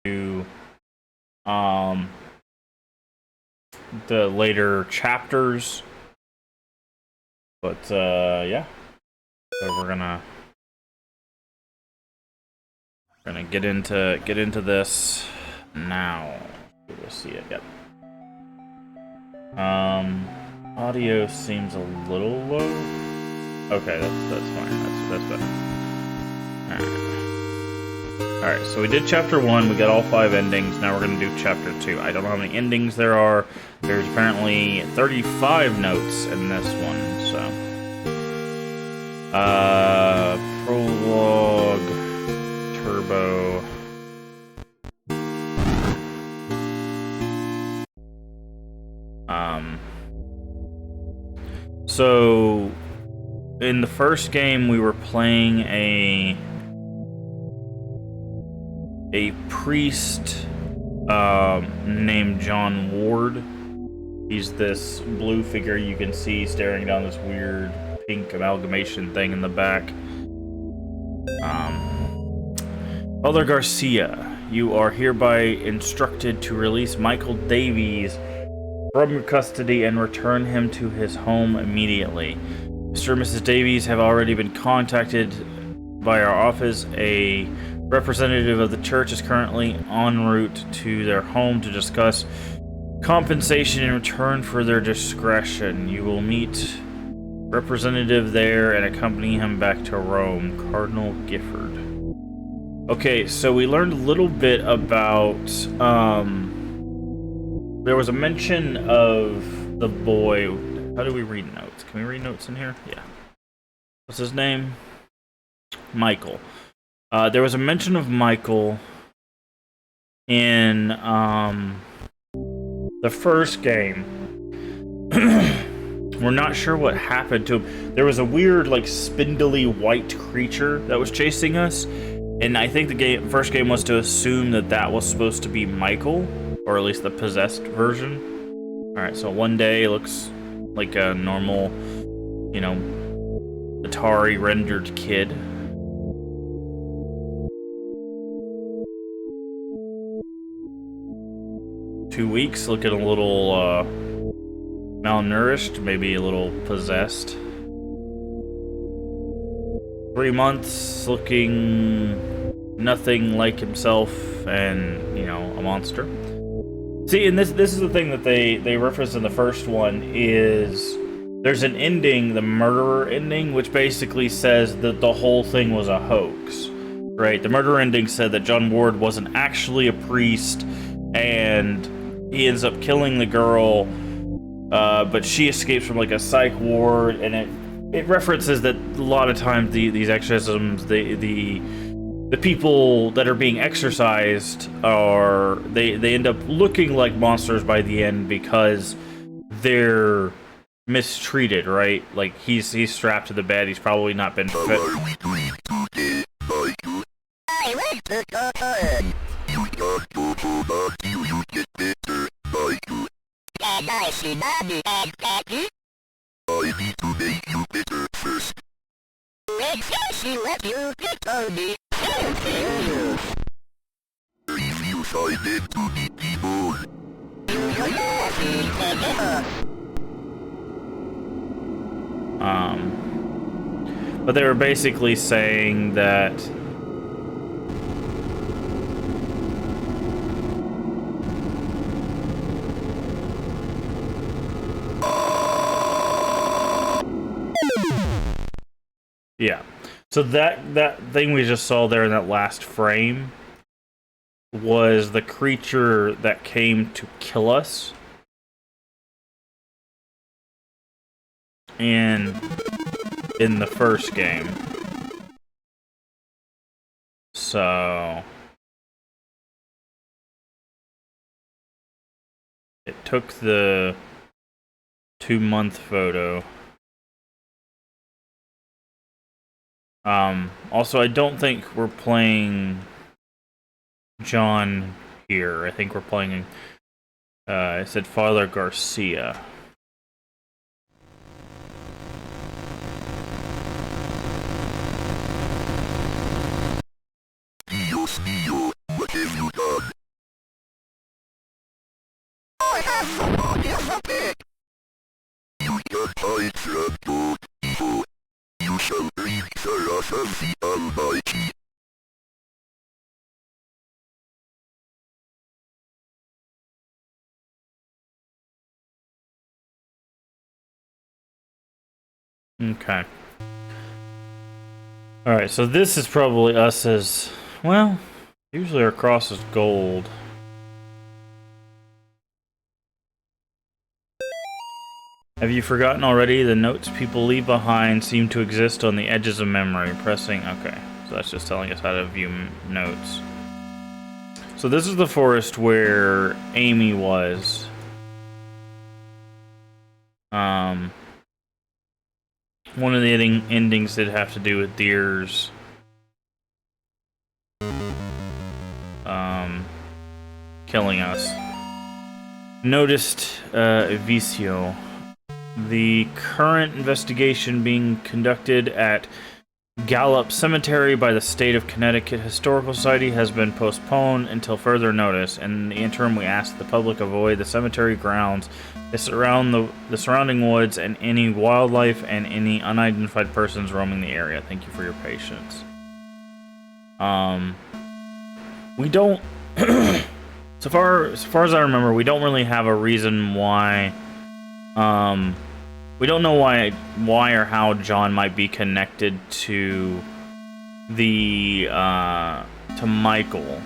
to the later chapters. But yeah, so we're gonna get into this now. Let's see it. Yep. Audio seems a little low. Okay, that's fine. That's better. Alright, so we did chapter 1, we got all 5 endings, now we're gonna do chapter 2. I don't know how many endings there are. There's apparently 35 notes in this one, so. Prologue, Turbo. So, in the first game, we were playing a priest named John Ward. He's this blue figure you can see staring down this weird pink amalgamation thing in the back. Father Garcia, you are hereby instructed to release Michael Davies from your custody and return him to his home immediately. Mr. and Mrs. Davies have already been contacted by our office. A representative of the church is currently en route to their home to discuss compensation in return for their discretion. You will meet representative there and accompany him back to Rome. Cardinal Gifford. Okay, so we learned a little bit about there was a mention of the boy. How do we read notes? Can we read notes in here? Yeah. What's his name? Michael. There was a mention of Michael in the first game. We're not sure what happened to him. There was a weird, like, spindly white creature that was chasing us, and I think the first game was to assume that that was supposed to be Michael, or at least the possessed version. Alright, so one day looks like a normal, you know, Atari rendered kid. Two weeks, looking a little malnourished, maybe a little possessed. 3 months, looking nothing like himself, and, you know, a monster. See, and this is the thing that they referenced in the first one, is there's an ending, the murderer ending, which basically says that the whole thing was a hoax, right? The murderer ending said that John Ward wasn't actually a priest, and he ends up killing the girl, but she escapes from, like, a psych ward, and it references that a lot of times these exorcisms, the people that are being exorcised are they end up looking like monsters by the end because they're mistreated, right? Like he's strapped to the bed. He's probably not been fit. I need to make you better first. She let you get on me. If you find them to be people. But they were basically saying that yeah. So that thing we just saw there in that last frame was the creature that came to kill us. And in the first game. So it took the 2-month photo. Also, I don't think we're playing John here. I think we're playing, I said Father Garcia. Dios mío, what have you done? the wrath of the Almighty. Okay. Alright, so this is probably us as... Well, usually our cross is gold. Have you forgotten already? The notes people leave behind seem to exist on the edges of memory. Pressing... Okay, so that's just telling us how to view notes. So this is the forest where Amy was. One of the endings did have to do with deers. Killing us. Noticed Vicio. The current investigation being conducted at Gallup Cemetery by the State of Connecticut Historical Society has been postponed until further notice. In the interim, we ask the public avoid the cemetery grounds, the surrounding woods, and any wildlife and any unidentified persons roaming the area. Thank you for your patience. We don't... So far as I remember, we don't really have a reason why... we don't know why or how John might be connected to the, to Michael.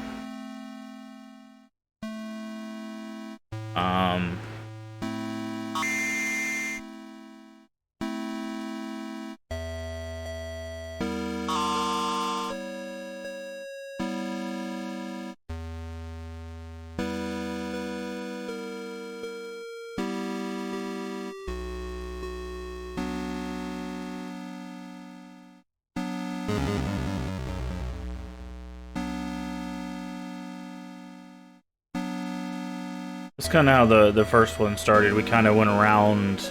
That's kind of how the first one started. We kind of went around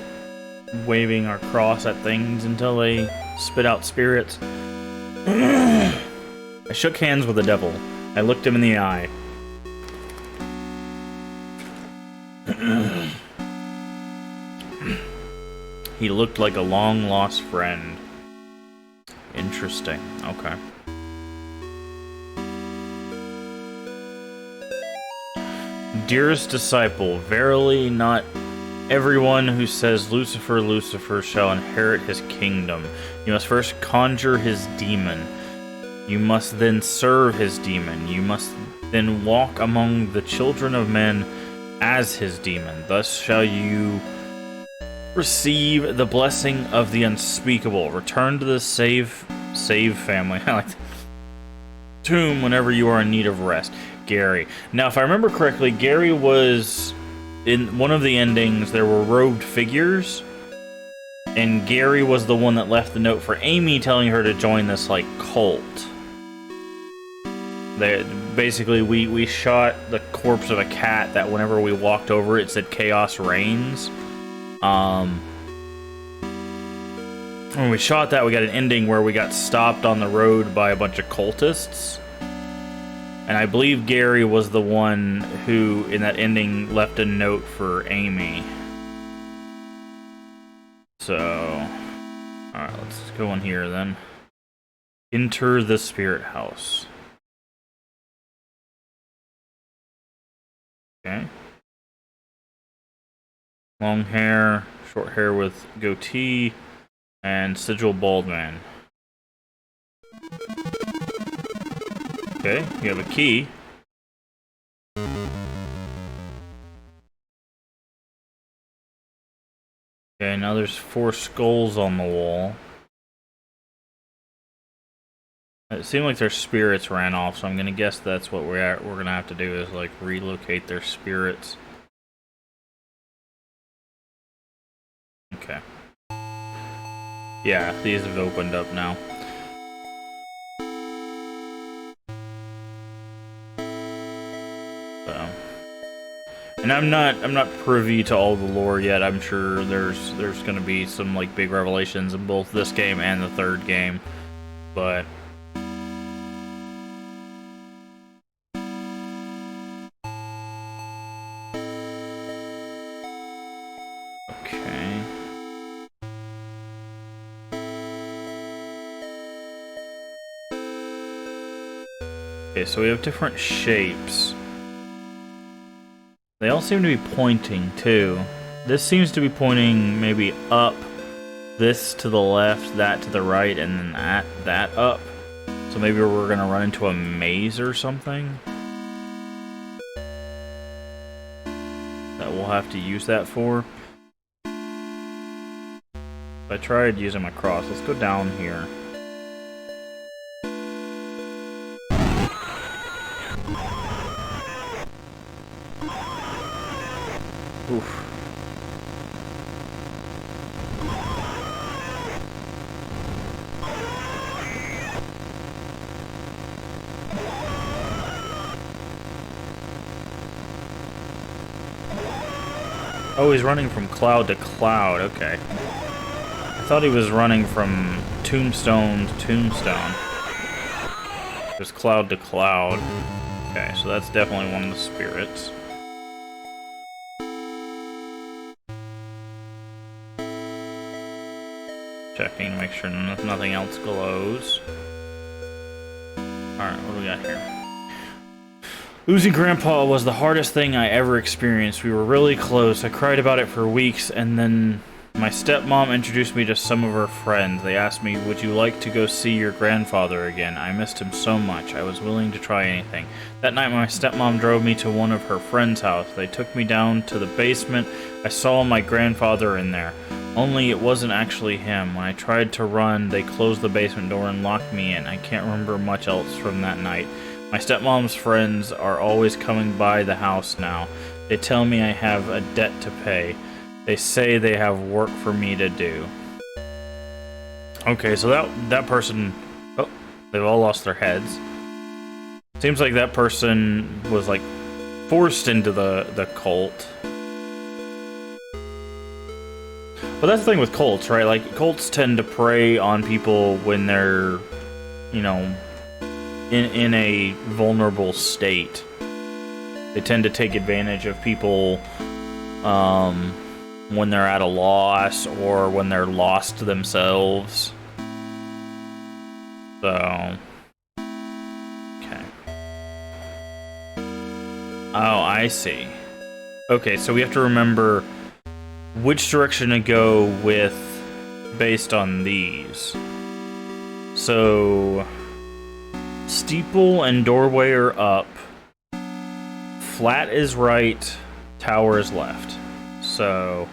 waving our cross at things until they spit out spirits. I shook hands with the devil. I looked him in the eye. He looked like a long-lost friend. Interesting. Okay. Dearest disciple, verily not everyone who says Lucifer, Lucifer shall inherit his kingdom. You must first conjure his demon. You must then serve his demon. You must then walk among the children of men as his demon. Thus shall you receive the blessing of the unspeakable. Return to the save family. I like that. Tomb whenever you are in need of rest. Gary. Now, if I remember correctly, Gary was in one of the endings. There were robed figures, and Gary was the one that left the note for Amy, telling her to join this like cult. Basically, we shot the corpse of a cat that whenever we walked over, it said "Chaos Reigns." When we shot that, we got an ending where we got stopped on the road by a bunch of cultists. And I believe Gary was the one who, in that ending, left a note for Amy. So, alright, let's go in here then. Enter the spirit house. Okay. Long hair, short hair with goatee, and sigil bald man. Okay, you have a key. Okay, now there's 4 skulls on the wall. It seemed like their spirits ran off, so I'm gonna guess that's what we're gonna have to do is like relocate their spirits. Okay. Yeah, these have opened up now. So, and I'm not privy to all the lore yet. I'm sure there's gonna be some like big revelations in both this game and the third game, but. Okay, so we have different shapes. They all seem to be pointing, too. This seems to be pointing maybe up, this to the left, that to the right, and then that up. So maybe we're gonna run into a maze or something that we'll have to use that for. I tried using my cross. Let's go down here. Oof. Oh, he's running from cloud to cloud. Okay. I thought he was running from tombstone to tombstone. It was cloud to cloud. Okay, so that's definitely one of the spirits. Checking to make sure nothing else glows. Alright, what do we got here? Losing Grandpa was the hardest thing I ever experienced. We were really close. I cried about it for weeks, and then my stepmom introduced me to some of her friends. They asked me, would you like to go see your grandfather again? I missed him so much. I was willing to try anything. That night, my stepmom drove me to one of her friends' house. They took me down to the basement. I saw my grandfather in there. Only it wasn't actually him. When I tried to run, they closed the basement door and locked me in. I can't remember much else from that night. My stepmom's friends are always coming by the house now. They tell me I have a debt to pay. They say they have work for me to do. Okay, so that person... Oh, they've all lost their heads. Seems like that person was, like, forced into the cult. But that's the thing with cults, right? Like, cults tend to prey on people when they're, you know, in a vulnerable state. They tend to take advantage of people when they're at a loss or when they're lost themselves. So, okay. Oh, I see. Okay, so we have to remember which direction to go with based on these. So, steeple and doorway are up. Flat is right. Tower is left. So,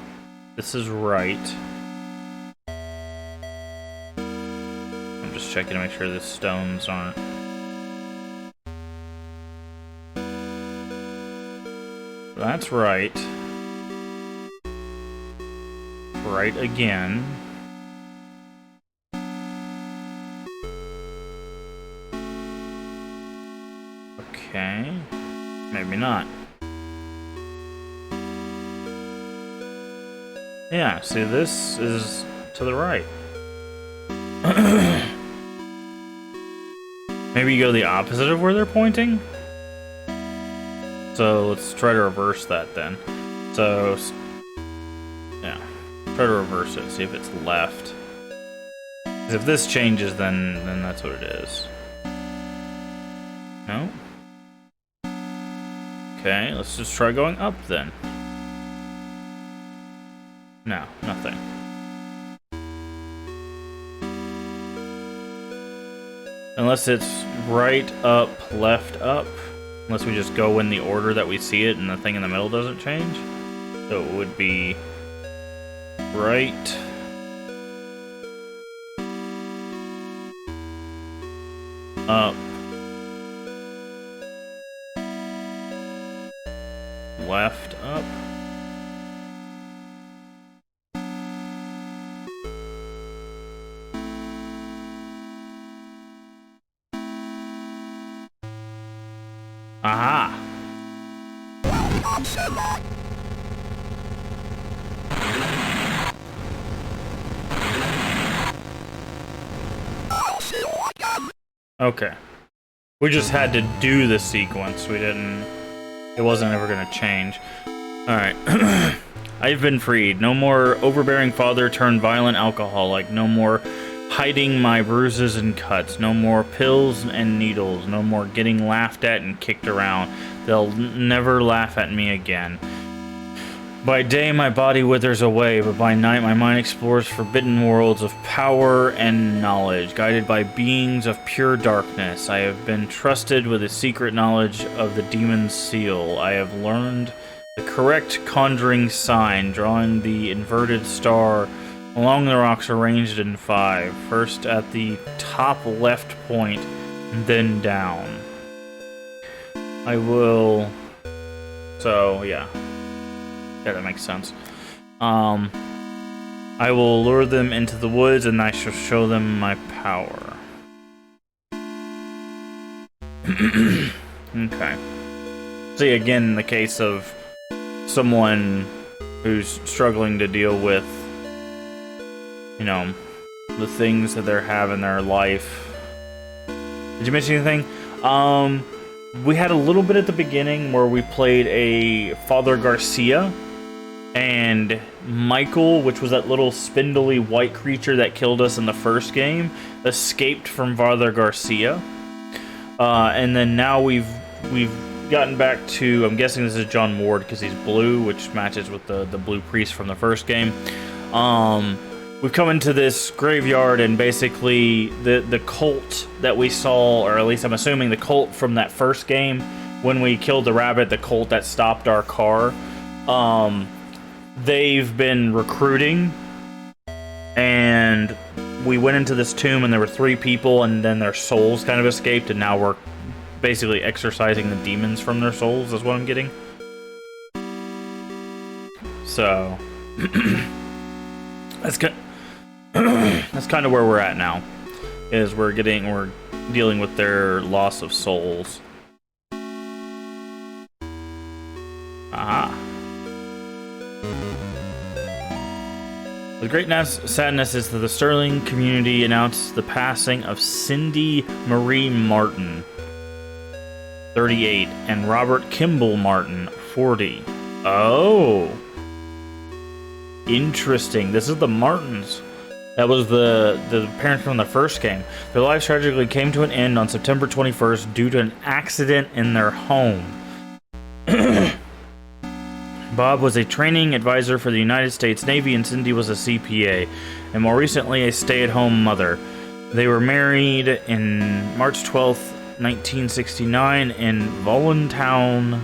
this is right. I'm just checking to make sure the stones aren't. That's right. Right again. Okay. Maybe not. Yeah, see, this is to the right. Maybe you go the opposite of where they're pointing? So let's try to reverse that then. So, yeah. Try to reverse it, see if it's left. 'Cause if this changes, then that's what it is. No? Okay, let's just try going up then. No, nothing. Unless it's right, up, left, up. Unless we just go in the order that we see it and the thing in the middle doesn't change. So it would be right, up, left, up. Aha! Okay. We just had to do the sequence. We didn't... It wasn't ever gonna change. Alright. I've been freed. No more overbearing father turned violent alcoholic. No more hiding my bruises and cuts. No more pills and needles. No more getting laughed at and kicked around. They'll never laugh at me again. By day, my body withers away, but by night, my mind explores forbidden worlds of power and knowledge, guided by beings of pure darkness. I have been trusted with the secret knowledge of the demon's seal. I have learned the correct conjuring sign, drawing the inverted star along the rocks arranged in 5, first at the top left point, and then down. I will... So, yeah. Yeah, that makes sense. I will lure them into the woods, and I shall show them my power. Okay. See, again, the case of someone who's struggling to deal with, you know, the things that they're having in their life. Did you mention anything? We had a little bit at the beginning where we played a Father Garcia, and Michael, which was that little spindly white creature that killed us in the first game, escaped from Father Garcia. And then now we've gotten back to, I'm guessing this is John Ward because he's blue, which matches with the blue priest from the first game. We've come into this graveyard, and basically the cult that we saw, or at least I'm assuming the cult from that first game, when we killed the rabbit, the cult that stopped our car, they've been recruiting, and we went into this tomb, and there were 3 people, and then their souls kind of escaped, and now we're basically exorcising the demons from their souls, is what I'm getting. So... That's kind of where we're at now, is we're dealing with their loss of souls. Aha. The great sadness is that the Sterling community announced the passing of Cindy Marie Martin, 38, and Robert Kimball Martin, 40. Oh. Interesting. This is the Martins. That was the parents from the first game. Their lives tragically came to an end on September 21st due to an accident in their home. Bob was a training advisor for the United States Navy, and Cindy was a CPA, and more recently a stay-at-home mother. They were married in March 12th, 1969 in Voluntown.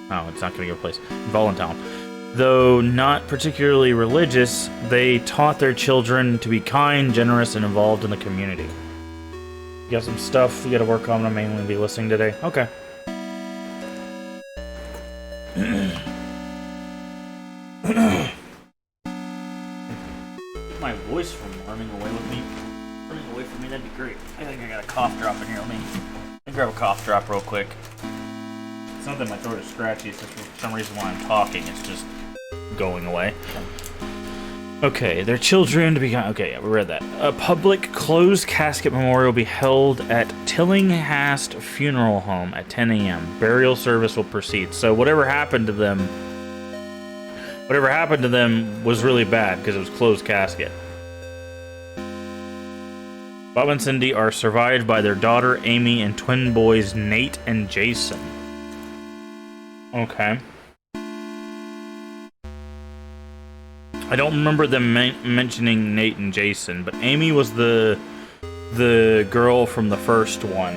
Oh, it's not going to give a place. Voluntown. Though not particularly religious, they taught their children to be kind, generous, and involved in the community. You got some stuff you gotta work on. I'm mainly be listening today. Okay. My voice from running away from me, that'd be great. I think I got a cough drop in here. Let me grab a cough drop real quick. It's not that my throat is scratchy, it's just for some reason while I'm talking, it's just going away. Okay, their children to be... Okay, yeah, we read that. A public closed casket memorial will be held at Tillinghast Funeral Home at 10 a.m. Burial service will proceed. So whatever happened to them was really bad because it was closed casket. Bob and Cindy are survived by their daughter Amy and twin boys Nate and Jason. Okay. I don't remember them mentioning Nate and Jason, but Amy was the girl from the first one.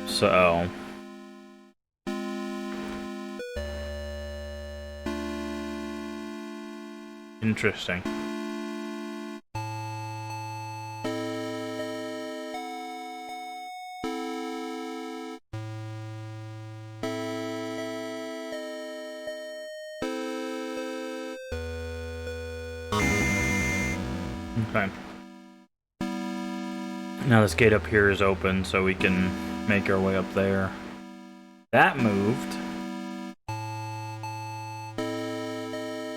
So... Interesting. Okay. Now this gate up here is open, so we can make our way up there. That moved.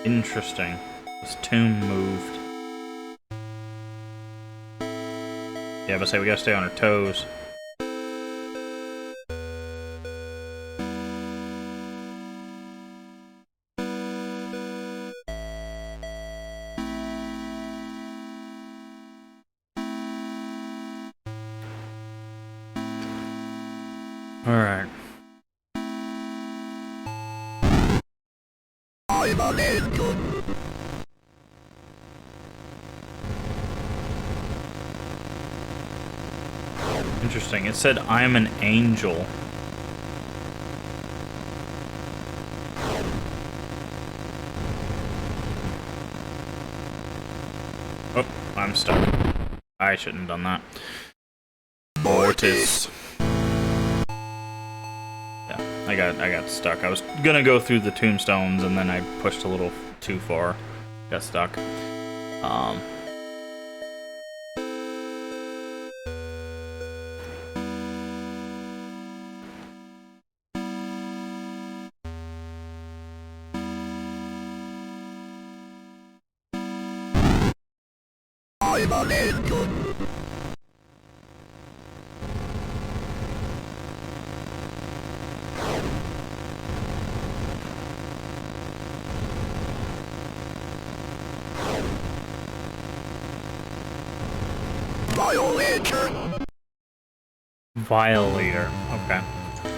Interesting. This tomb moved. Yeah, but say we gotta stay on our toes. Alright. I'm an angel. Interesting. It said, I'm an angel. Oh, I'm stuck. I shouldn't have done that. Mortis. Yeah, I got stuck. I was gonna go through the tombstones and then I pushed a little too far. Got stuck. I'm an angel. Violator. Violator. Okay.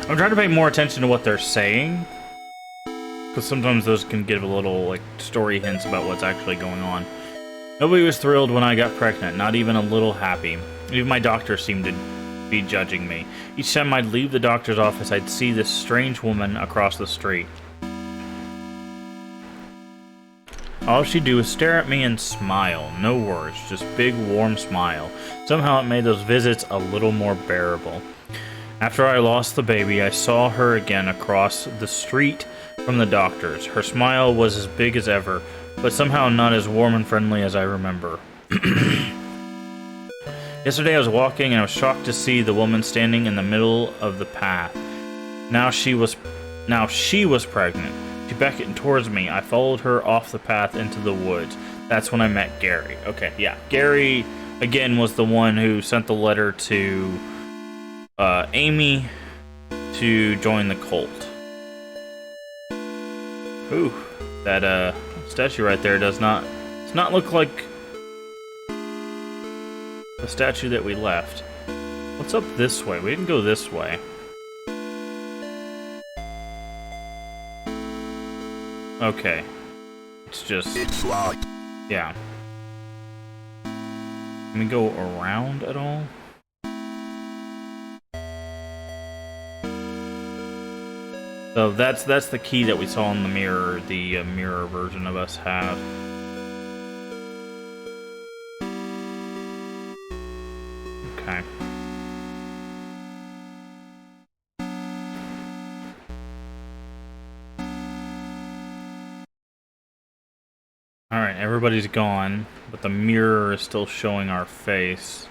I'm trying to pay more attention to what they're saying, because sometimes those can give a little, like, story hints about what's actually going on. Nobody was thrilled when I got pregnant, not even a little happy. Even my doctor seemed to be judging me. Each time I'd leave the doctor's office, I'd see this strange woman across the street. All she'd do was stare at me and smile. No words, just big, warm smile. Somehow it made those visits a little more bearable. After I lost the baby, I saw her again across the street from the doctor's. Her smile was as big as ever, but somehow not as warm and friendly as I remember. Yesterday I was walking and I was shocked to see the woman standing in the middle of the path. Now she was pregnant. She beckoned towards me. I followed her off the path into the woods. That's when I met Gary. Okay, yeah. Gary, again, was the one who sent the letter to Amy to join the cult. Ooh, that statue right there does not look like the statue that we left. What's up this way? We didn't go this way. Okay. It's locked. Yeah. Can we go around at all? So that's the key that we saw in the mirror, the mirror version of us have. Okay. Alright, everybody's gone, but the mirror is still showing our face.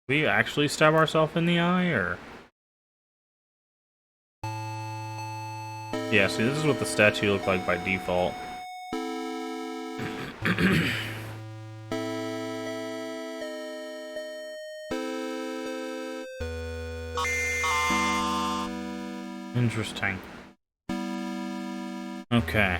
We actually stab ourselves in the eye, or? Yeah, see, this is what the statue looked like by default. Interesting. Okay.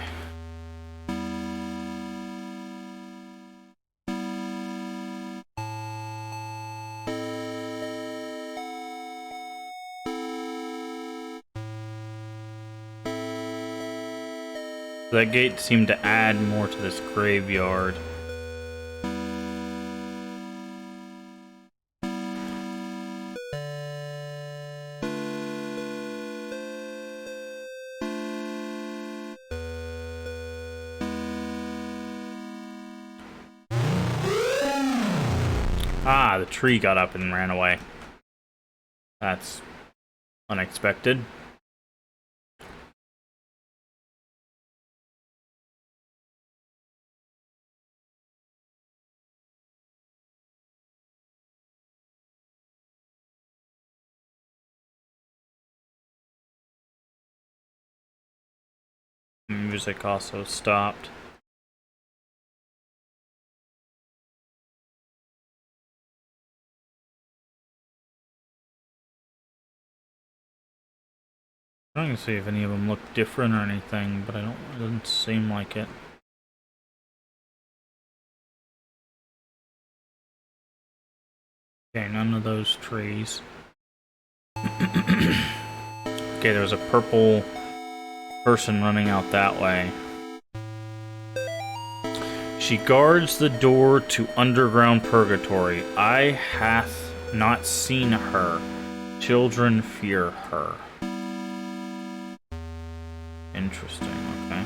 That gate seemed to add more to this graveyard. Ah, the tree got up and ran away. That's unexpected. Music also stopped. I'm trying to see if any of them look different or anything, but it doesn't seem like it. Okay, none of those trees. Okay, there's a purple person running out that way. She guards the door to underground purgatory. I hath not seen her. Children fear her. Interesting, okay.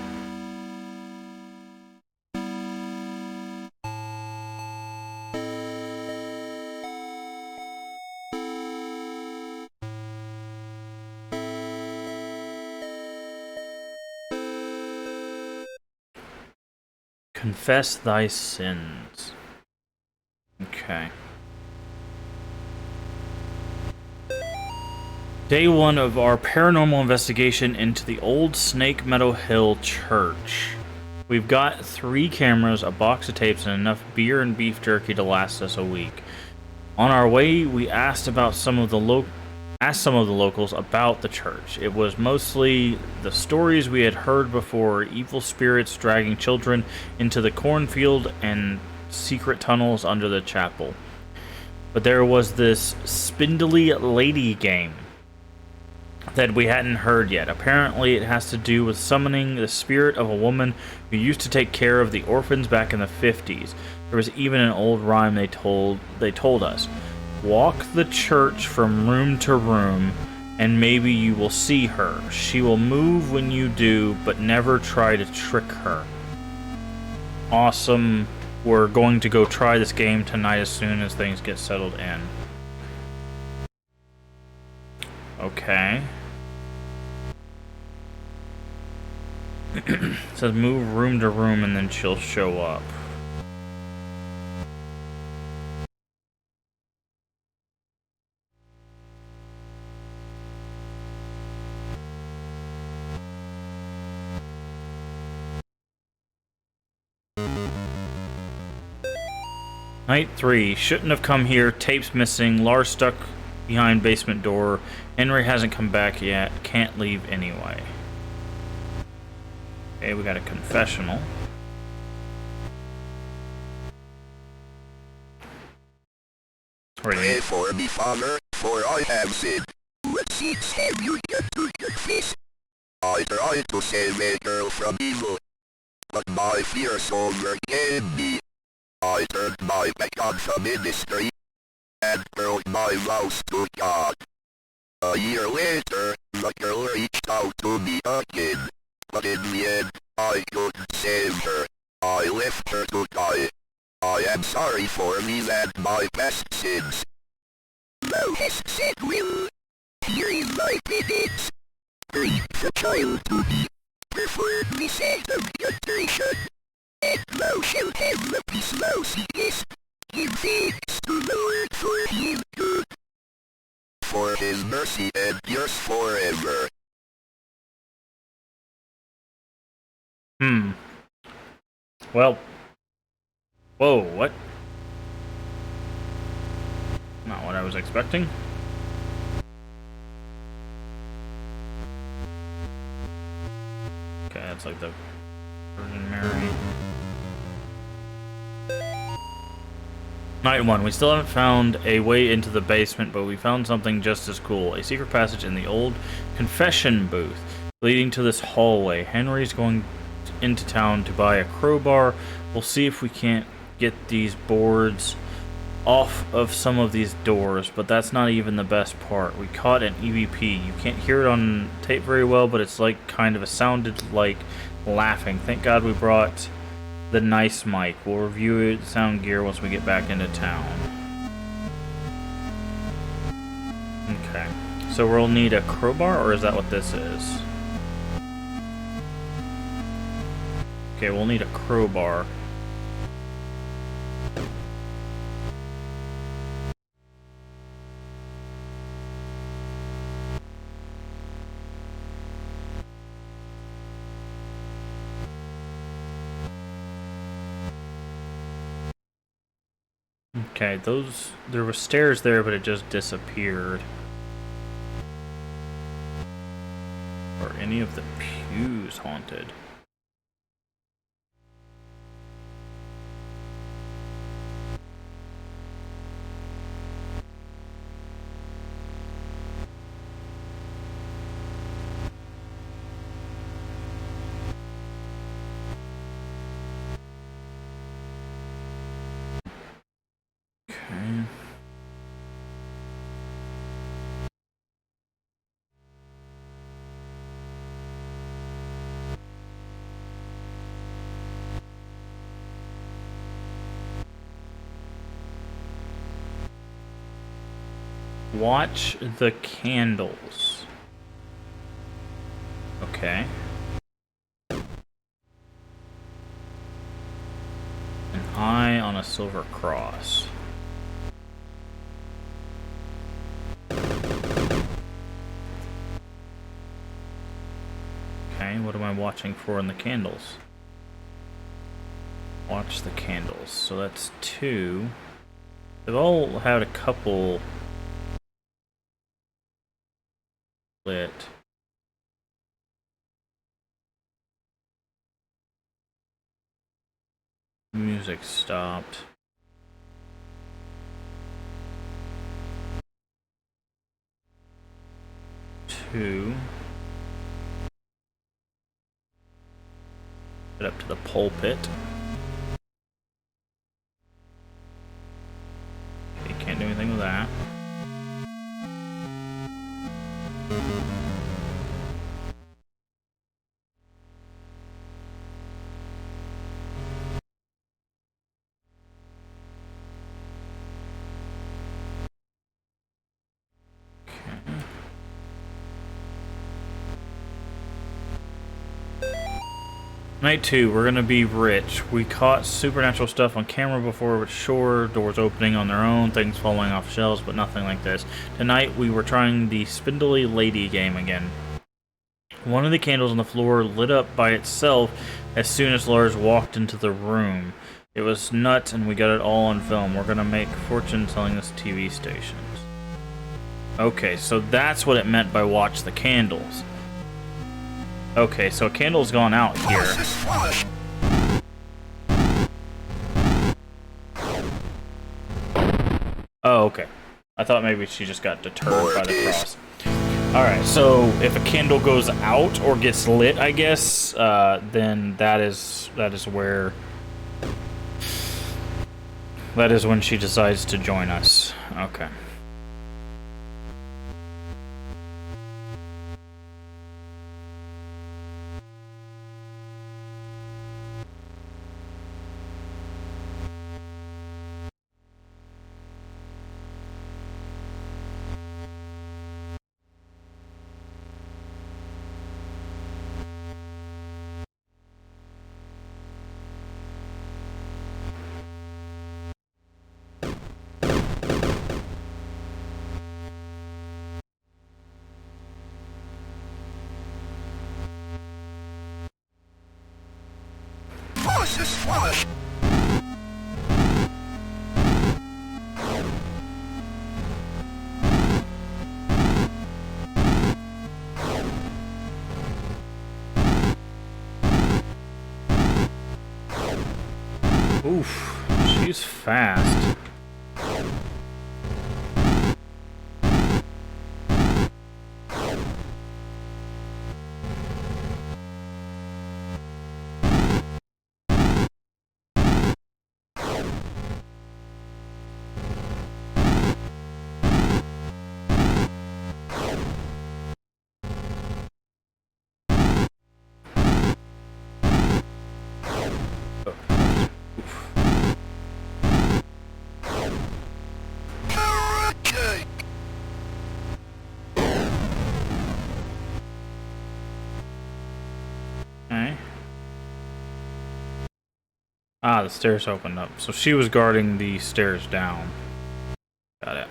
Confess thy sins. Okay. Day 1 of our paranormal investigation into the old Snake Meadow Hill Church. We've got 3 cameras, a box of tapes, and enough beer and beef jerky to last us a week. On our way, we asked some of the locals about the church. It was mostly the stories we had heard before, evil spirits dragging children into the cornfield and secret tunnels under the chapel. But there was this spindly lady game that we hadn't heard yet. Apparently, it has to do with summoning the spirit of a woman who used to take care of the orphans back in the 50s. There was even an old rhyme they told us. Walk the church from room to room, and maybe you will see her. She will move when you do, but never try to trick her. Awesome. We're going to go try this game tonight as soon as things get settled in. Okay. It says move room to room and then she'll show up. Night 3. Shouldn't have come here. Tape's missing. Lars stuck behind basement door. Henry hasn't come back yet. Can't leave anyway. Okay, we got a confessional. Pray for me, Father, for I have sinned. What sins have you done to confess? I tried to save a girl from evil, but my fears overcame me. I turned my back on the ministry and broke my vows to God. A year later, the girl reached out to me again, but in the end, I couldn't save her. I left her to die. I am sorry for me and my past sins. Thou hast said will. Here is my penance. Bring the child to me. Perform the sanctification. And thou shalt have the peace thou seekest. Give thanks to the Lord for his good. For his mercy endures forever. Well. Whoa, what? Not what I was expecting. Okay, that's like the Virgin Mary. Night 1. We still haven't found a way into the basement, but we found something just as cool. A secret passage in the old confession booth leading to this hallway. Henry's going into town to buy a crowbar. We'll see if we can't get these boards off of some of these doors, but that's not even the best part. We caught an EVP. You can't hear it on tape very well, but it's like kind of a sounded like laughing. Thank God we brought the nice mic. We'll review the sound gear once we get back into town. Okay, so we'll need a crowbar, or is that what this is? Okay, we'll need a crowbar. Okay, there were stairs there, but it just disappeared. Are any of the pews haunted? Okay. Watch the candles. Okay. An eye on a silver cross. Okay, what am I watching for in the candles? Watch the candles. So that's 2. They've all had a couple lit. Music stopped. Two. Get up to the pulpit. Okay, can't do anything with that. Night 2, we're gonna be rich. We caught supernatural stuff on camera before, but sure, doors opening on their own, things falling off shelves, but nothing like this. Tonight, we were trying the Spindly Lady game again. One of the candles on the floor lit up by itself as soon as Lars walked into the room. It was nuts, and we got it all on film. We're gonna make fortune selling this TV stations. Okay, so that's what it meant by watch the candles. Okay, so a candle's gone out here. Oh, okay. I thought maybe she just got deterred by the cross. Alright, so if a candle goes out or gets lit, I guess, then that is where... That is when she decides to join us. Okay. Oof, she's fast. Okay. Ah, the stairs opened up. So she was guarding the stairs down. Got it.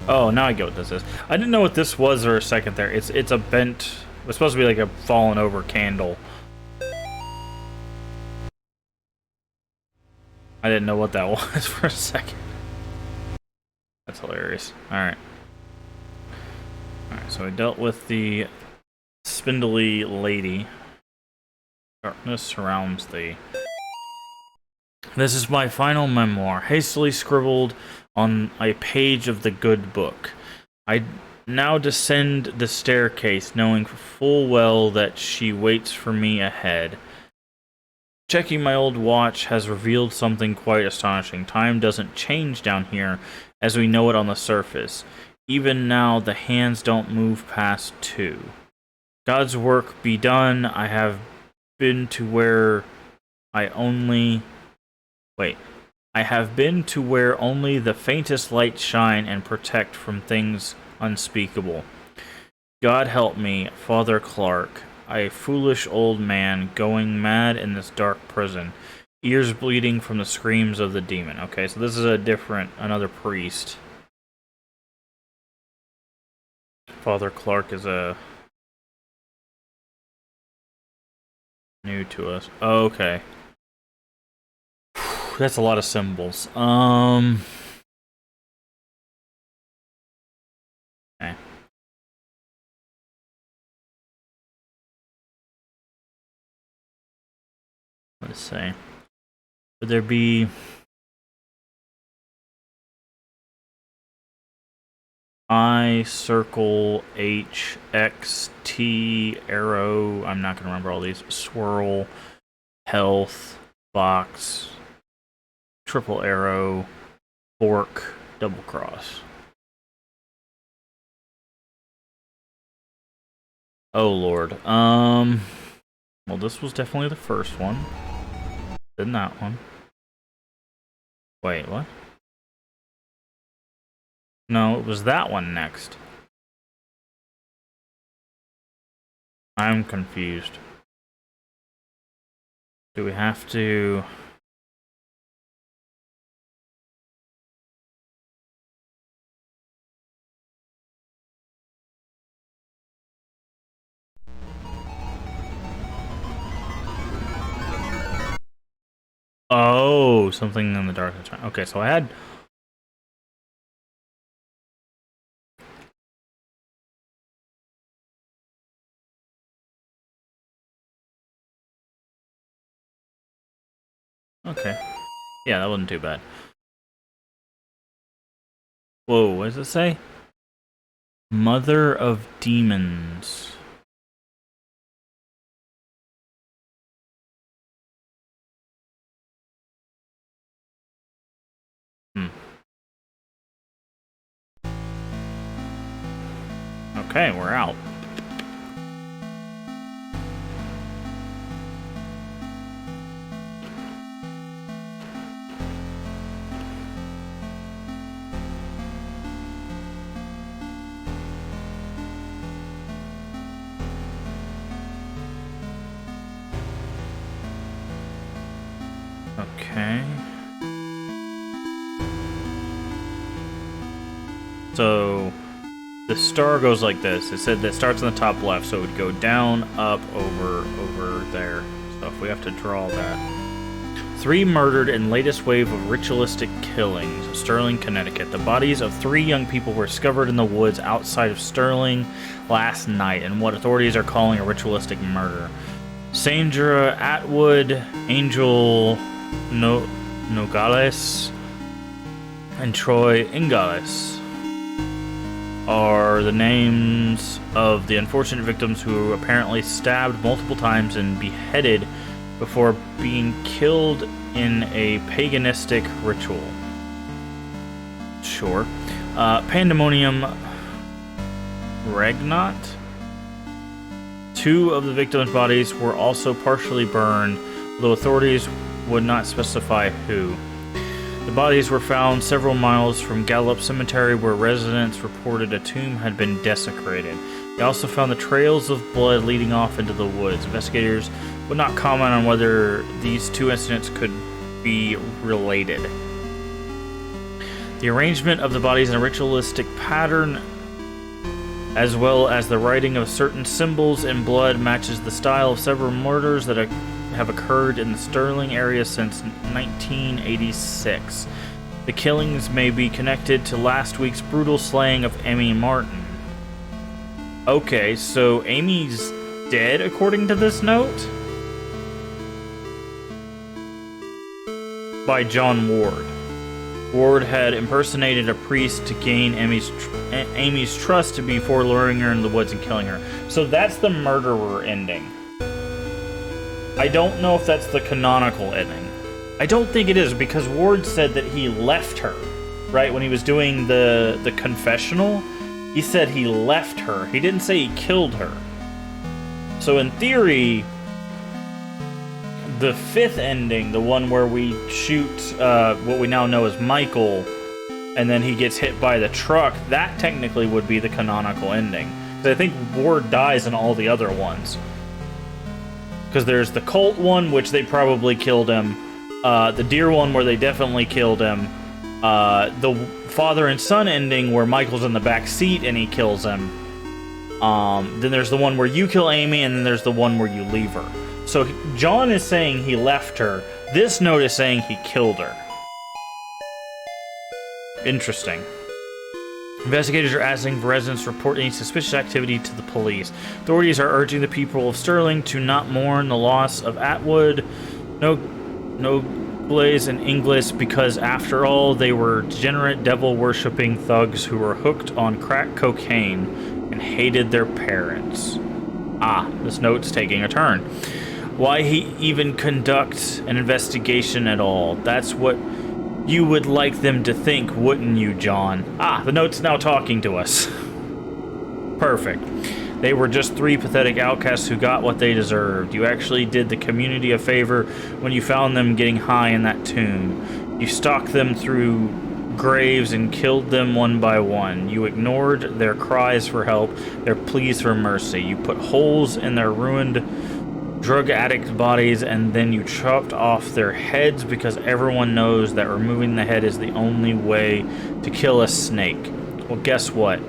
Oh, now I get what this is. I didn't know what this was for a second there. It's a bent... It's supposed to be like a fallen over candle. I didn't know what that was for a second. That's hilarious. Alright. Alright, so I dealt with the spindly lady. Darkness surrounds thee. This is my final memoir, hastily scribbled on a page of the good book. I now descend the staircase, knowing full well that she waits for me ahead. Checking my old watch has revealed something quite astonishing. Time doesn't change down here as we know it on the surface. Even now, the hands don't move past 2. God's work be done. I have been to where I have been to where only the faintest lights shine and protect from things unspeakable. God help me, Father Clark, a foolish old man going mad in this dark prison, ears bleeding from the screams of the demon. Okay, so this is another priest. Father Clark is new to us. Oh, okay. That's a lot of symbols. Okay. Let's say, would there be I, circle, H, X, T, arrow, I'm not going to remember all these, swirl, health, box, triple arrow, fork, double cross. Oh lord. Well, this was definitely the first one. Then that one. Wait, what? No, it was that one next. I'm confused. Do we have to... Oh, something in the dark. Okay, so I had... Okay. Yeah, that wasn't too bad. Whoa, what does it say? Mother of Demons. Okay, we're out. Okay. So the star goes like this. It said that starts on the top left, so it would go down, up, over there. So if we have to draw that. 3 murdered in latest wave of ritualistic killings, Sterling, Connecticut. The bodies of 3 young people were discovered in the woods outside of Sterling last night in what authorities are calling a ritualistic murder. Sandra Atwood, Angel Nogales, and Troy Ingales are the names of the unfortunate victims who were apparently stabbed multiple times and beheaded before being killed in a paganistic ritual. Sure. Pandemonium Regnat. 2 of the victims' bodies were also partially burned, though authorities would not specify who. The bodies were found several miles from Gallup Cemetery, where residents reported a tomb had been desecrated. They also found the trails of blood leading off into the woods. Investigators would not comment on whether these 2 incidents could be related. The arrangement of the bodies in a ritualistic pattern, as well as the writing of certain symbols in blood, matches the style of several murders that have occurred in the Sterling area since 1986. The killings may be connected to last week's brutal slaying of Amy Martin. Okay, so Amy's dead according to this note? By John Ward. Ward had impersonated a priest to gain Amy's trust before luring her into the woods and killing her. So that's the murderer ending. I don't know if that's the canonical ending. I don't think it is, because Ward said that he left her, right? When he was doing the confessional, he said he left her. He didn't say he killed her. So in theory, the fifth ending, the one where we shoot what we now know as Michael, and then he gets hit by the truck, that technically would be the canonical ending. Because I think Ward dies in all the other ones. Because there's the cult one, which they probably killed him. The deer one, where they definitely killed him. The father and son ending, where Michael's in the back seat and he kills him. Then there's the one where you kill Amy, and then there's the one where you leave her. So John is saying he left her. This note is saying he killed her. Interesting. Investigators are asking for residents to report any suspicious activity to the police. Authorities are urging the people of Sterling to not mourn the loss of Atwood, no Blaze and Inglis, because after all, they were degenerate, devil-worshipping thugs who were hooked on crack cocaine and hated their parents. Ah, this note's taking a turn. Why he even conduct an investigation at all? That's what you would like them to think, wouldn't you, John? Ah, the note's now talking to us. Perfect. They were just three pathetic outcasts who got what they deserved. You actually did the community a favor when you found them getting high in that tomb. You stalked them through graves and killed them one by one. You ignored their cries for help, their pleas for mercy. You put holes in their ruined drug addict bodies, and then you chopped off their heads because everyone knows that removing the head is the only way to kill a snake. Well, guess what?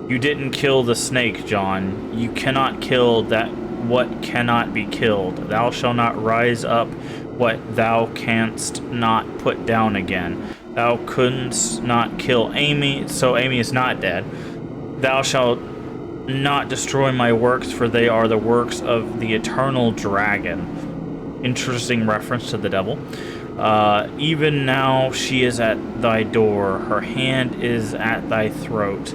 You didn't kill the snake, John. You cannot kill that what cannot be killed. Thou shalt not rise up what thou canst not put down again. Thou couldst not kill Amy, so Amy is not dead. Thou shalt not destroy my works, for they are the works of the eternal dragon. Interesting reference to the devil. Even now she is at thy door. Her hand is at thy throat.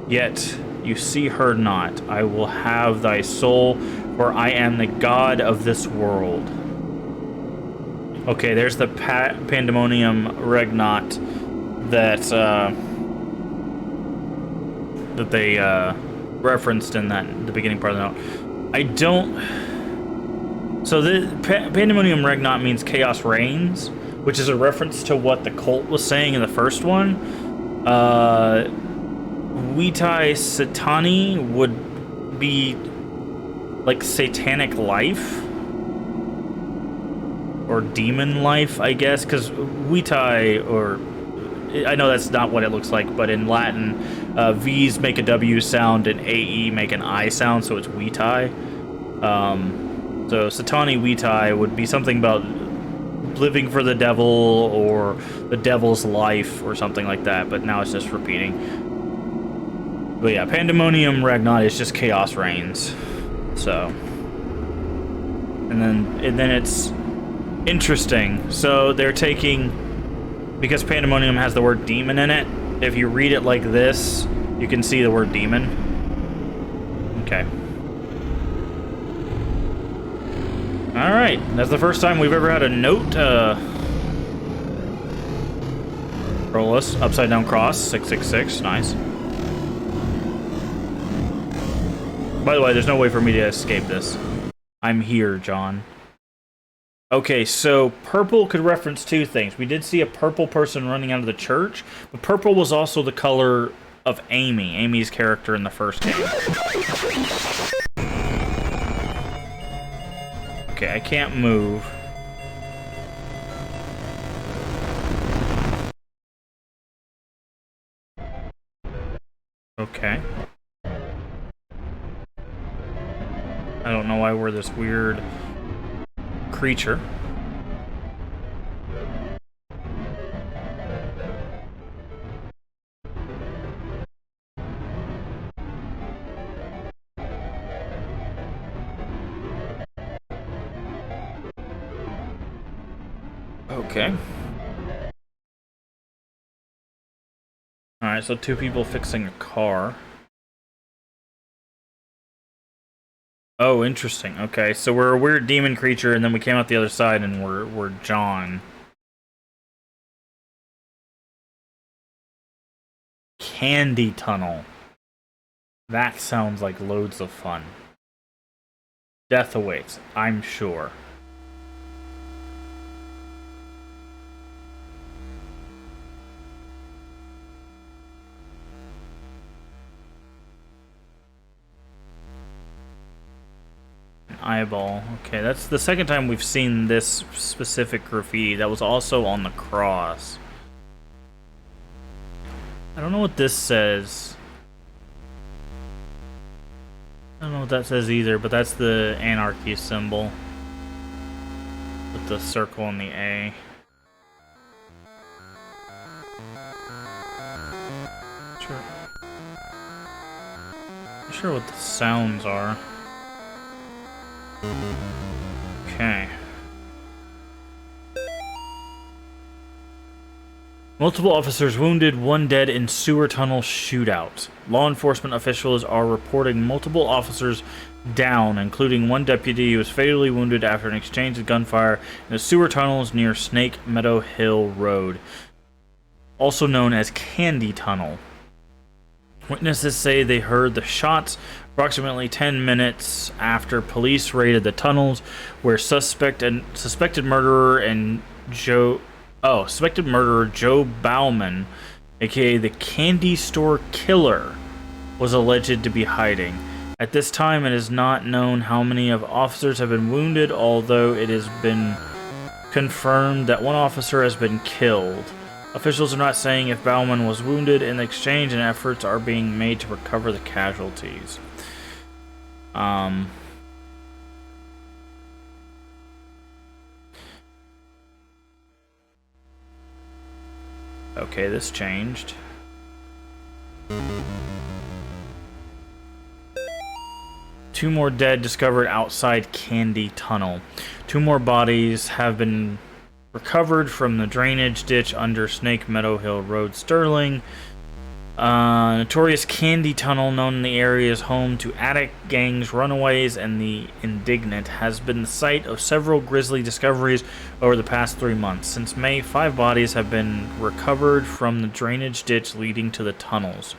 Yet you see her not. I will have thy soul, for I am the God of this world. Okay, there's the Pandemonium Regnat that they referenced in the beginning part of the note. I don't... So the Pandemonium Regnat means Chaos Reigns, which is a reference to what the cult was saying in the first one. Vitae Satani would be like satanic life or demon life, I guess, because Vitae, or I know that's not what it looks like, but in Latin, V's make a W sound and AE make an I sound, so it's Vitae. So Satani Vitae would be something about living for the devil or the devil's life or something like that, but now it's just repeating. But yeah, Pandemonium Regnat is just Chaos Reigns. So, and then it's interesting. So they're taking, because Pandemonium has the word demon in it, if you read it like this, you can see the word demon. Okay. Alright, that's the first time we've ever had a note, roll us, upside down cross, 666, nice. By the way, there's no way for me to escape this. I'm here, John. Okay, so purple could reference two things. We did see a purple person running out of the church, but purple was also the color of Amy, Amy's character in the first game. Okay, I can't move. Okay. I don't know why we're this weird creature. Okay. Alright, so 2 people fixing a car. Oh, interesting. Okay, so we're a weird demon creature, and then we came out the other side, and we're John. Candy Tunnel. That sounds like loads of fun. Death awaits, I'm sure. An eyeball. Okay, that's the second time we've seen this specific graffiti. That was also on the cross. I don't know what this says. I don't know what that says either, but that's the anarchy symbol. With the circle and the A. Sure. Not sure what the sounds are. Okay. Multiple officers wounded, 1 dead in sewer tunnel shootout. Law enforcement officials are reporting multiple officers down, including 1 deputy who was fatally wounded after an exchange of gunfire in the sewer tunnels near Snake Meadow Hill Road, also known as Candy Tunnel. Witnesses say they heard the shots approximately 10 minutes after police raided the tunnels, where suspected murderer Joe Bauman, aka the Candy Store Killer, was alleged to be hiding. At this time, it is not known how many of officers have been wounded, although it has been confirmed that 1 officer has been killed. Officials are not saying if Bauman was wounded in the exchange, and efforts are being made to recover the casualties. Okay, this changed. Two more dead discovered outside Candy Tunnel. 2 more bodies have been recovered from the drainage ditch under Snake Meadow Hill Road, Sterling. Notorious Candy Tunnel, known in the area as home to addict gangs, runaways, and the indignant, has been the site of several grisly discoveries over the past 3 months. Since May, 5 bodies have been recovered from the drainage ditch leading to the tunnels.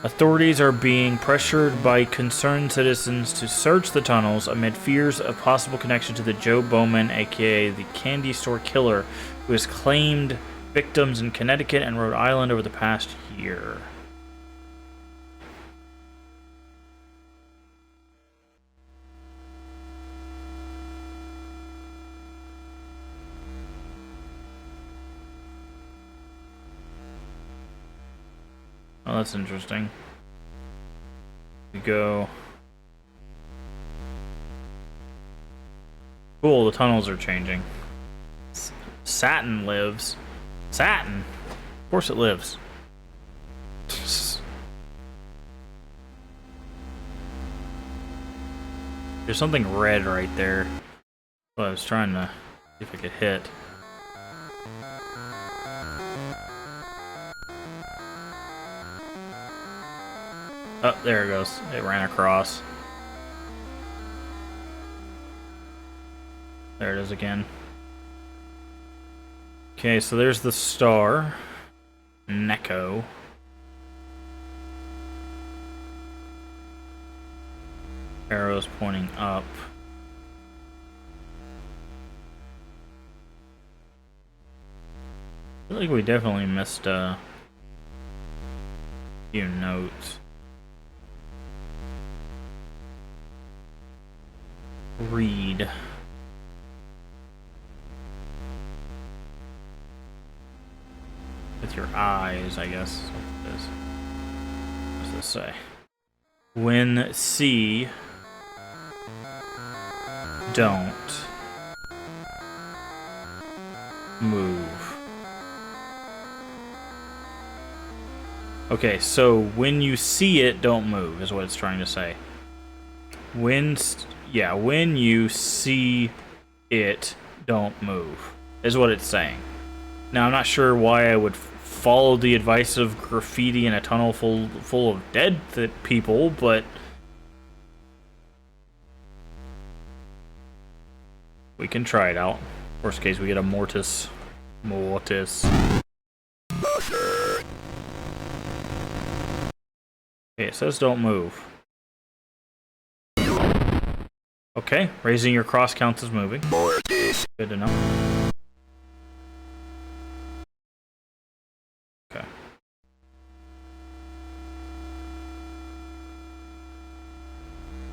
Authorities are being pressured by concerned citizens to search the tunnels amid fears of possible connection to the Joe Bowman, aka the Candy Store Killer, who has claimed victims in Connecticut and Rhode Island over the past year. Oh, that's interesting. We go. Cool, the tunnels are changing. Satin lives. Satin? Of course it lives. There's something red right there. Well, I was trying to see if I could hit. Oh, there it goes. It ran across. There it is again. Okay, so there's the star. Neko. Arrows pointing up. I feel like we definitely missed a few notes. Read. With your eyes, I guess. What does this say? When see, don't move. Okay, so when you see it, don't move, is what it's trying to say. When you see it, don't move. is what it's saying. Now, I'm not sure why I would follow the advice of graffiti in a tunnel full of dead people, but we can try it out. Worst case, we get a mortis. Mortis. Okay, it says don't move. Okay, raising your cross counts as moving. Good to know. Okay.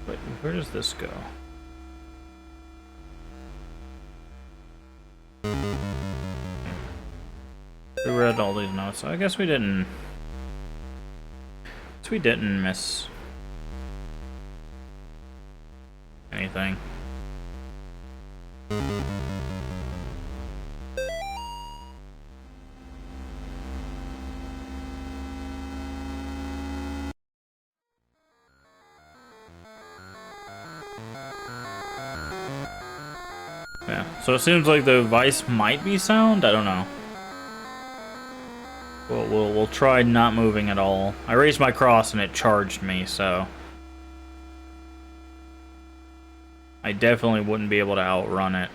But where does this go? We read all these notes. I guess we didn't. We didn't miss anything. Yeah, so it seems like the device might be sound. I don't know. We'll try not moving at all. I raised my cross and it charged me, so I definitely wouldn't be able to outrun it.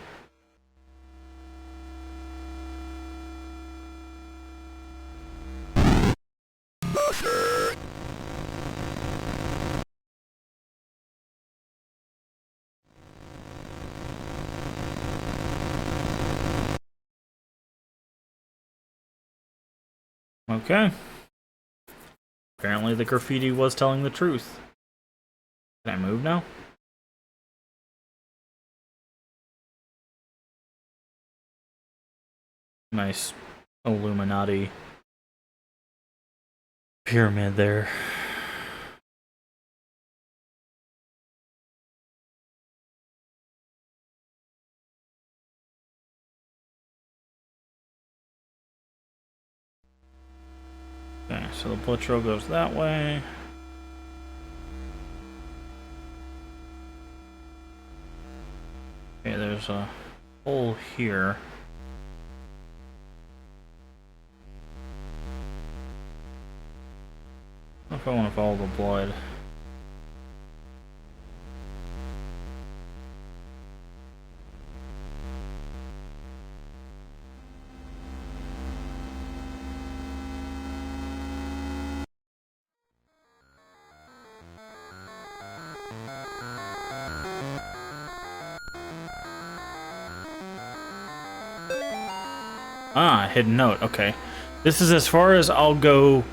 Okay. Apparently the graffiti was telling the truth. Can I move now? Nice Illuminati pyramid there. Okay, so the bullet trail goes that way. Okay, there's a hole here. I don't know if I want to follow the blood. Ah, hidden note. Okay. This is as far as I'll go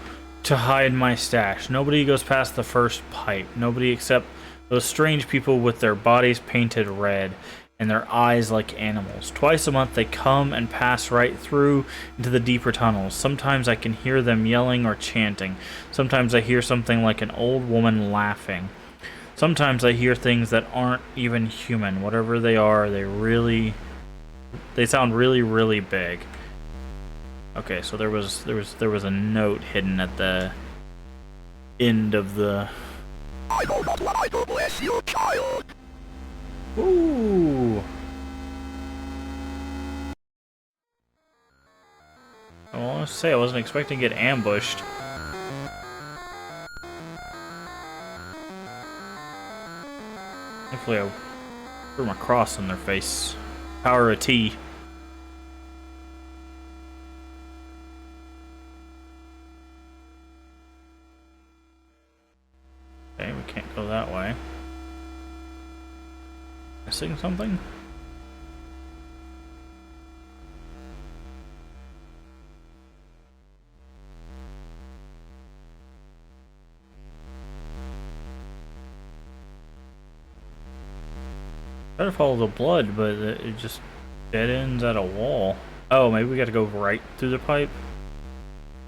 to hide my stash. Nobody goes past the first pipe. Nobody except those strange people with their bodies painted red and their eyes like animals. Twice a month they come and pass right through into the deeper tunnels. Sometimes I can hear them yelling or chanting. Sometimes I hear something like an old woman laughing. Sometimes I hear things that aren't even human. Whatever they are, they sound really, really big. Okay, so there was a note hidden at the end of the. I know not what I will bless your child. Ooh. Well, I was say I wasn't expecting to get ambushed. Hopefully, I threw my cross in their face. Power of T. Okay, we can't go that way. Missing something? Try to follow the blood, but it just dead ends at a wall. Oh, maybe we gotta go right through the pipe?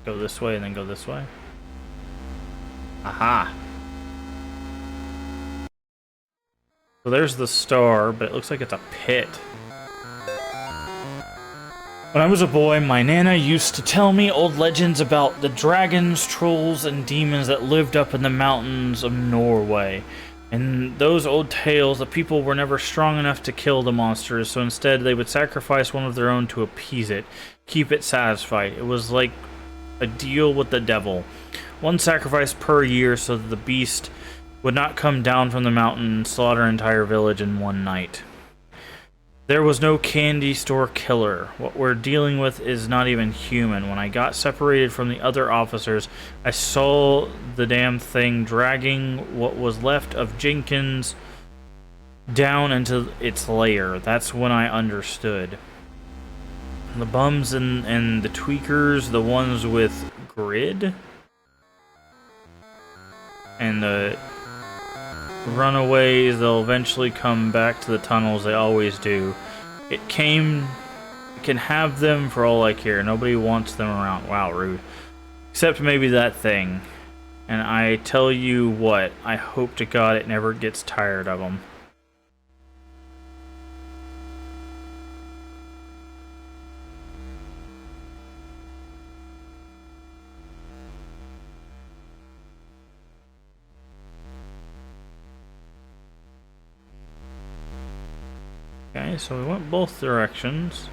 Go this way and then go this way? Aha! So there's the star, but it looks like it's a pit. When I was a boy, my Nana used to tell me old legends about the dragons, trolls, and demons that lived up in the mountains of Norway. In those old tales, the people were never strong enough to kill the monsters, so instead they would sacrifice one of their own to appease it, keep it satisfied. It was like a deal with the devil. One sacrifice per year so that the beast would not come down from the mountain and slaughter an entire village in one night. There was no candy store killer. What we're dealing with is not even human. When I got separated from the other officers, I saw the damn thing dragging what was left of Jenkins down into its lair. That's when I understood. The bums and the tweakers, the ones with grid, and the runaways, they'll eventually come back to the tunnels. They always do. It can have them for all I care. Nobody wants them around. Wow, rude. Except maybe that thing. And I tell you what, I hope to God it never gets tired of them. Okay, so we went both directions.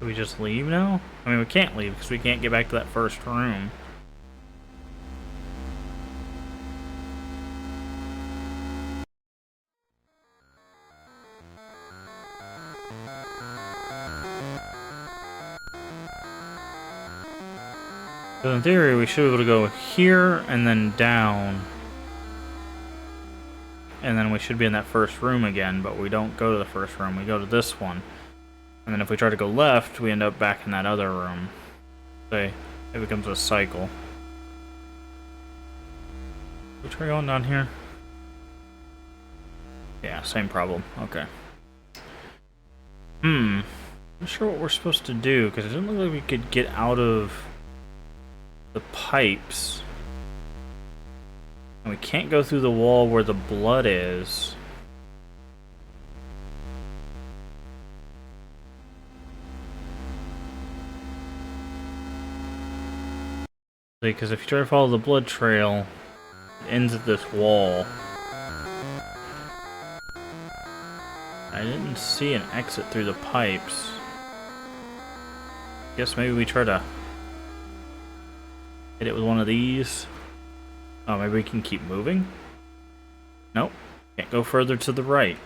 Do we just leave now? I mean, we can't leave because we can't get back to that first room. So in theory, we should be able to go here and then down. And then we should be in that first room again, but we don't go to the first room. We go to this one. And then if we try to go left, we end up back in that other room. So it becomes a cycle. We try going down here? Yeah, same problem. Okay. I'm not sure what we're supposed to do, because it doesn't look like we could get out of the pipes. And we can't go through the wall where the blood is. Because if you try to follow the blood trail, it ends at this wall. I didn't see an exit through the pipes. Guess maybe we try to hit it with one of these. Oh, maybe we can keep moving? Nope. Can't go further to the right.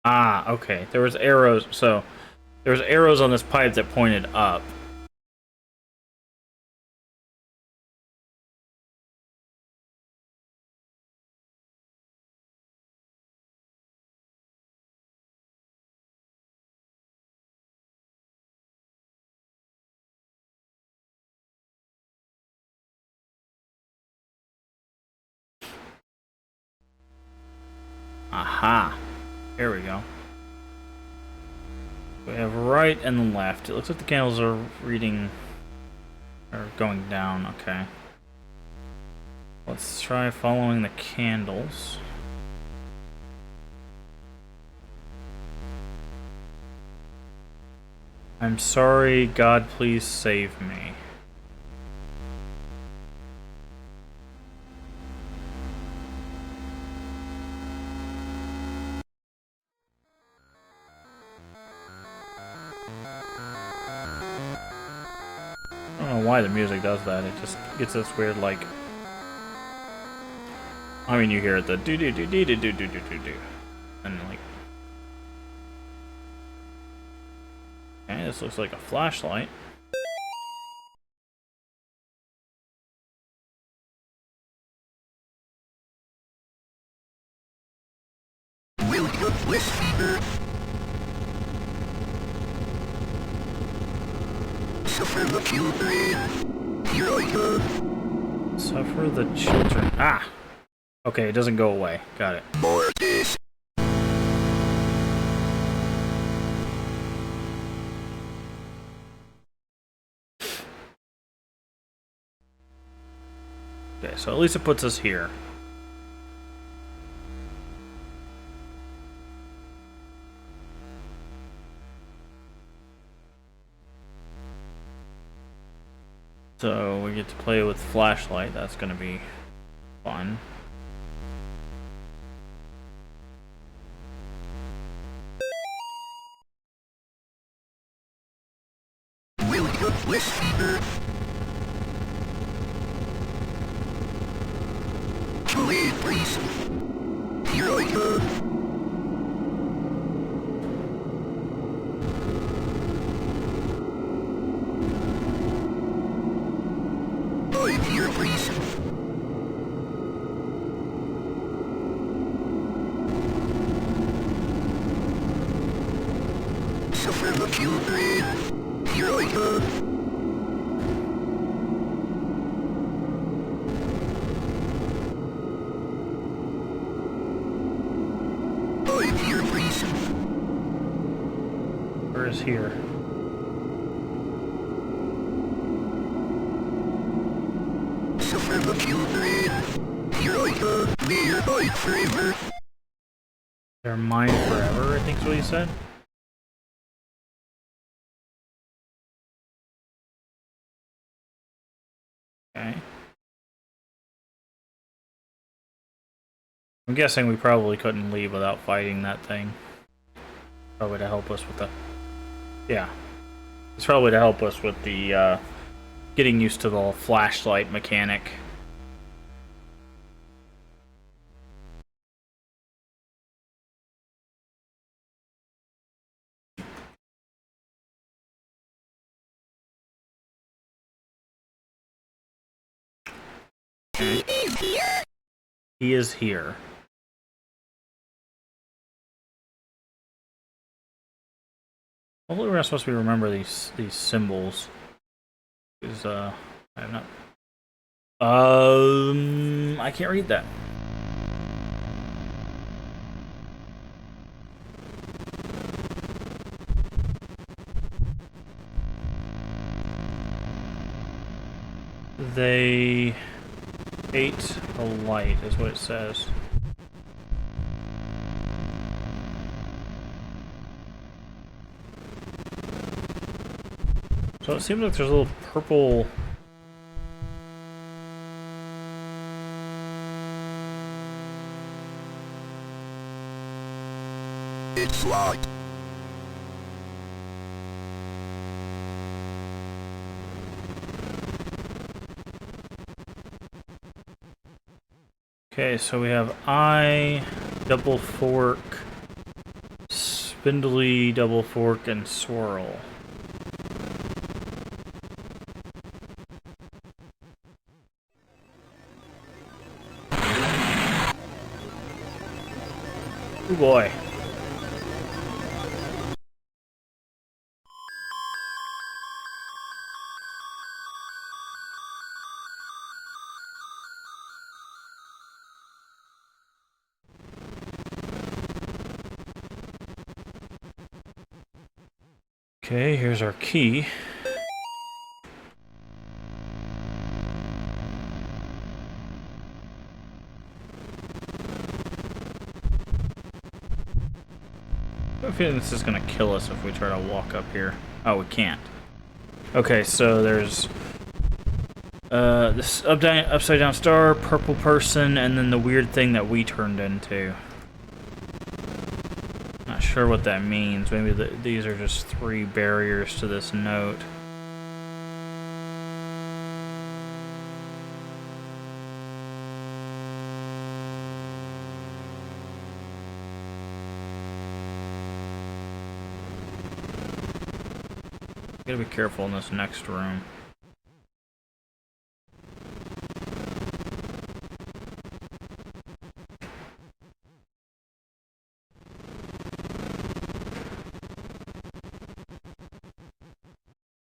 Ah, okay. There was arrows, so there was arrows on this pipe that pointed up. Aha. There we go. We have right and left. It looks like the candles are reading... or going down. Okay. Let's try following the candles. I'm sorry, God, please save me. I don't know why the music does that. It just gets this weird, like... I mean, you hear it, the do-do-do-do-do-do-do-do-do. And, like... Okay, this looks like a flashlight. Will you listen? Suffer the children. Here I come. Suffer the children. Ah! Okay, it doesn't go away. Got it. More this. Okay, so at least it puts us here. So we get to play with flashlight. That's gonna be fun. Will you whisper? Please, please. Here I come. I'm here, please. Suffer the children. Here I come. I'm here, please. Where is here? Suffer the children. Here I come. May your light forever. They're mine forever, I think is what you said. Okay. I'm guessing we probably couldn't leave without fighting that thing. Probably to help us with the... Yeah. It's probably to help us with the, getting used to the flashlight mechanic. Okay. He is here. Hopefully we're not supposed to remember these symbols. Because, I have not... I can't read that. They ate the light, is what it says. So it seems like there's a little purple... It's locked. Okay, so we have eye, double fork, spindly, double fork, and swirl. Oh boy. Okay, here's our key. I have a feeling this is gonna kill us if we try to walk up here. Oh, we can't. Okay, so there's this upside down star, purple person, and then the weird thing that we turned into. Not sure what that means. Maybe these are just 3 barriers to this note. Gotta be careful in this next room.